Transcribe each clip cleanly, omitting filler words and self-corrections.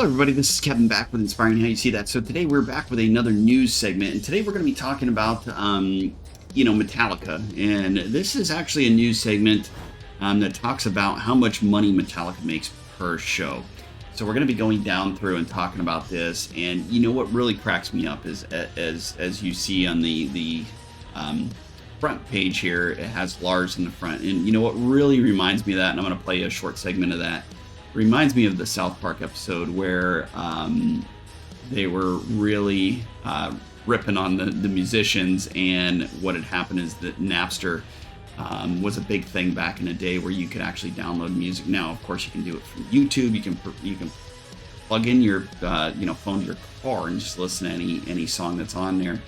Hello, everybody. This is Kevin back with Inspiring How You See That. So today we're back with another news segment, and today we're going to be talking about, Metallica. And this is actually a news segment that talks about how much money Metallica makes per show. So we're going to be going down through and talking about this. And what really cracks me up is, as you see on the front page here, it has Lars in the front. And what really reminds me of that, and I'm going to play a short segment of that. Reminds me of the South Park episode where they were really ripping on the musicians, and what had happened is that Napster was a big thing back in the day where you could actually download music. Now, of course, you can do it from YouTube. You can plug in your phone to your car and just listen to any song that's on there.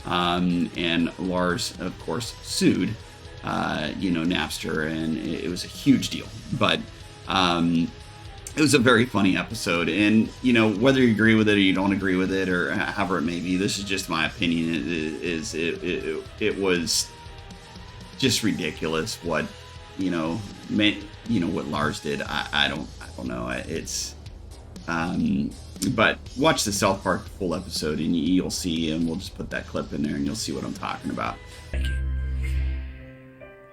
And Lars, of course, sued Napster, and it was a huge deal. But it was a very funny episode, and whether you agree with it or you don't agree with it or however it may be, this is just my opinion. It was just ridiculous what what Lars did. I don't know. It's but watch the South Park full episode and you'll see, and we'll just put that clip in there and you'll see what I'm talking about.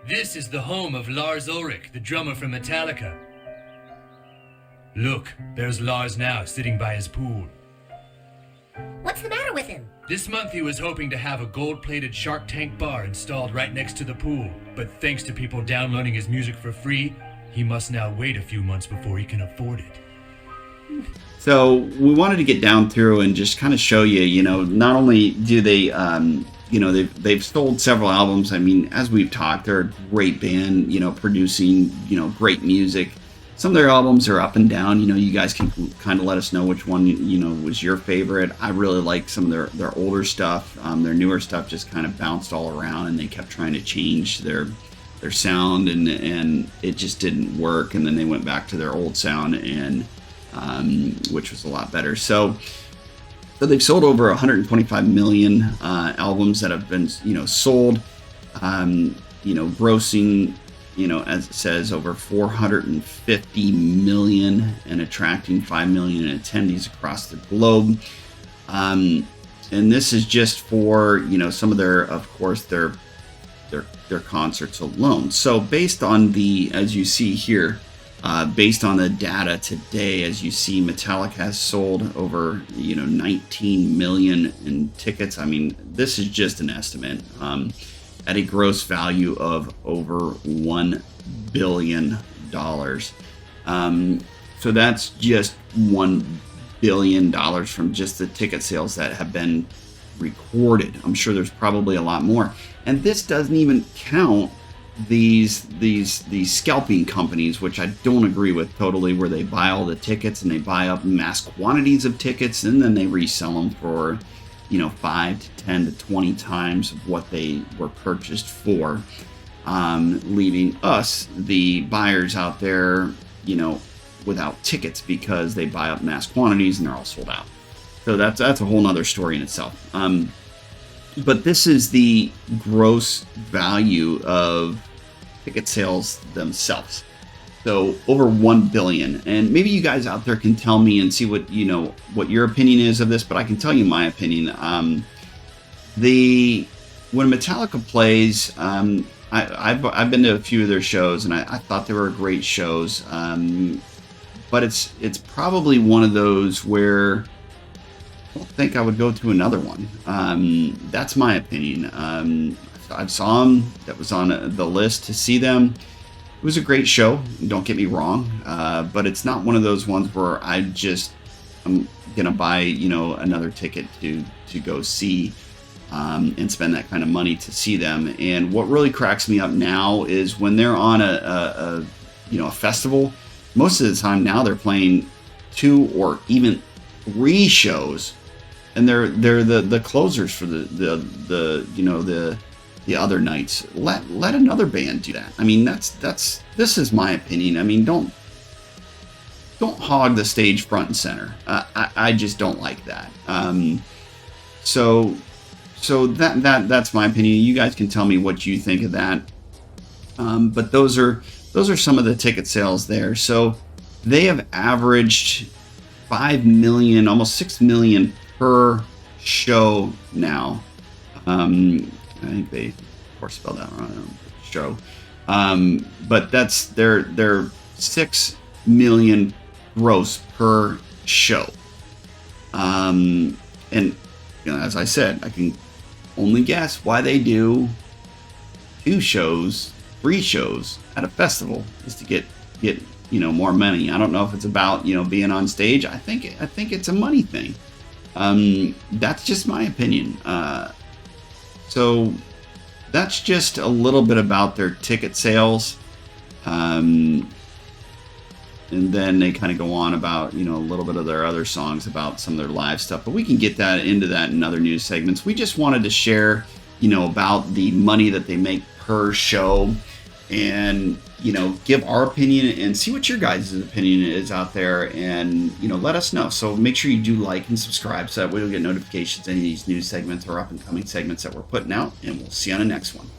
This is the home of Lars Ulrich, the drummer from Metallica. Look, there's Lars now, sitting by his pool. What's the matter with him? This month he was hoping to have a gold-plated Shark Tank bar installed right next to the pool, but thanks to people downloading his music for free, he must now wait a few months before he can afford it. So we wanted to get down through and just kind of show you, not only do they, they've sold several albums. I mean, as we've talked, they're a great band, producing, great music. Some of their albums are up and down. You guys can kind of let us know which one, was your favorite. I really like some of their older stuff. Their newer stuff just kind of bounced all around, and they kept trying to change their sound, and it just didn't work. And then they went back to their old sound, and which was a lot better. So they've sold over 125 million albums that have been, sold, grossing, as it says, over 450 million and attracting 5 million attendees across the globe. And this is just for, some of their concerts alone. So based on as you see here, based on the data today, as you see, Metallica has sold over, 19 million in tickets. I mean, this is just an estimate. At a gross value of over $1 billion. So that's just $1 billion from just the ticket sales that have been recorded. I'm sure there's probably a lot more. And this doesn't even count these scalping companies, which I don't agree with totally, where they buy all the tickets and they buy up mass quantities of tickets and then they resell them for 5 to 10 to 20 times of what they were purchased for, leaving us, the buyers out there, without tickets because they buy up mass quantities and they're all sold out. So that's a whole nother story in itself. But this is the gross value of ticket sales themselves. So over 1 billion. And maybe you guys out there can tell me and see what your opinion is of this, but I can tell you my opinion. When Metallica plays, I've been to a few of their shows, and I thought they were great shows. But it's probably one of those where I don't think I would go to another one. That's my opinion. I saw them. That was on the list to see them. It was a great show, don't get me wrong, but it's not one of those ones where I'm gonna buy another ticket to go see and spend that kind of money to see them. And what really cracks me up now is when they're on a festival. Most of the time now they're playing 2 or even 3 shows, and they're the closers for the other nights. Let another band do that. I mean, this is my opinion. I mean, don't hog the stage front and center. I just don't like that. So that's my opinion. You guys can tell me what you think of that. But those are some of the ticket sales there. So they have averaged 5 million, almost 6 million per show now. I think they, of course, spelled that wrong. Show, but that's their 6 million gross per show. And as I said, I can only guess why they do 2 shows, 3 shows at a festival is to get more money. I don't know if it's about being on stage. I think it's a money thing. That's just my opinion. So that's just a little bit about their ticket sales. And then they kind of go on about, a little bit of their other songs about some of their live stuff. But we can get into that in other news segments. We just wanted to share, about the money that they make per show and, give our opinion and see what your guys' opinion is out there and, let us know. So make sure you do like and subscribe so that way you'll get notifications of any of these news segments or up and coming segments that we're putting out. And we'll see you on the next one.